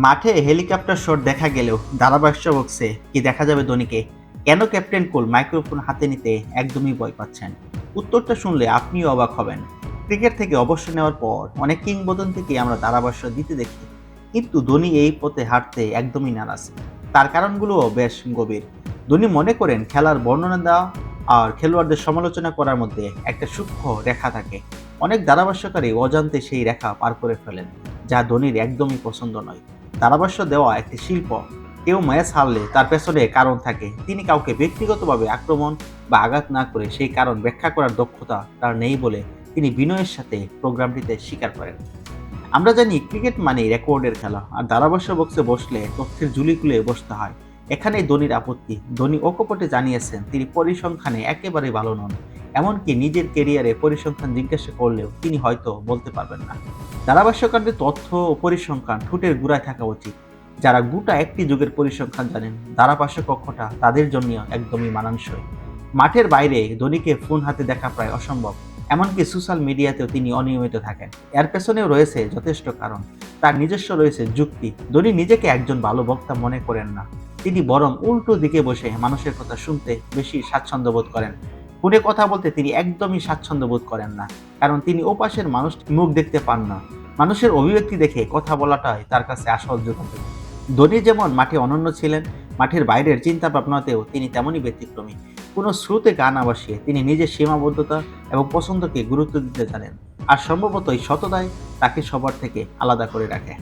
মাঠে helicopter shot দেখা গেলেও ধারাভাষ্য বক্সে কি দেখা যাবে ধোনিকে? কেন ক্যাপ্টেন কুল মাইক্রোফোন হাতে নিতে একদমই ভয় পাচ্ছেন? উত্তরটা শুনলে আপনিও অবাক হবেন। ক্রিকেট থেকে অবসর নেওয়ার পর অনেক কিংবদন্তিকে আমরা ধারাভাষ্য দিতে দেখি, কিন্তু ধোনি এই পথে হাঁটতে একদমই নারাজ। তার কারণগুলোও বেশ গভীর। ধোনি মনে করেন খেলার বর্ণনা দেওয়া আর খেলোয়াড়দের সমালোচনা করার মধ্যে একটা সূক্ষ্ম রেখা থাকে। অনেক ধারাভাষ্যকারী অজান্তে সেই রেখা পার করে ফেলেন, যা ধোনির একদমই পছন্দ নয়। ধারাভাষ্য দেওয়া একটি শিল্প। কেউ ম্যাচ হারলে তার পেছনে কারণ থাকে। তিনি কাউকে ব্যক্তিগতভাবে আক্রমণ বা আঘাত না করে সেই কারণ ব্যাখ্যা করার দক্ষতা তার নেই বলে তিনি বিনয়ের সাথে প্রোগ্রামটিতে স্বীকার করেন। আমরা জানি ক্রিকেট মানেই রেকর্ডের খেলা, আর ধারাভাষ্য বক্সে বসলে তথ্যের ঝুলি খুলে বসতে হয়। এখানেই ধোনির আপত্তি। ধোনি অকপটে জানিয়েছেন তিনি পরিসংখ্যানে একেবারে ভালো নন। এমনকি নিজের কেরিয়ারে পরিসংখ্যান জিজ্ঞাসা করলেও তিনি হয়তো বলতে পারবেন না। ধারাভাষ্যকারদের তথ্য ও পরিসংখ্যান ঠোঁটের গোড়ায় থাকা উচিত। যারা গোটা একটি যুগের পরিসংখ্যান জানেন, ধারাভাষ্য কক্ষটা তাদের জন্য একদমই মানানসই। মাঠের বাইরে ধোনিকে ফোন হাতে দেখা প্রায় অসম্ভব। এমনকি সোশ্যাল মিডিয়াতেও তিনি অনিয়মিত থাকেন। এর পেছনেও রয়েছে যথেষ্ট কারণ। তার নিজস্ব রয়েছে যুক্তি। ধোনি নিজেকে একজন ভালো বক্তা মনে করেন না। তিনি বরং উল্টো দিকে বসে মানুষের কথা শুনতে বেশি স্বাচ্ছন্দ্য বোধ করেন। ফোনে কথা বলতে তিনি একদমই স্বাচ্ছন্দ্য বোধ করেন না, কারণ তিনি ওপাশের মানুষটির মুখ দেখতে পান না। মানুষের অভিব্যক্তি দেখে কথা বলাটাই তার কাছে আসল যোগাযোগ। ধোনি যেমন মাঠে অনন্য ছিলেন, মাঠের বাইরের চিন্তা ভাবনাতেও তিনি তেমনই ব্যতিক্রমী। কোনো শ্রুতে গান না বসিয়ে তিনি নিজের সীমাবদ্ধতা এবং পছন্দকে গুরুত্ব দিতে জানেন, আর সম্ভবত এই সততাই তাকে সবার থেকে আলাদা করে রাখে।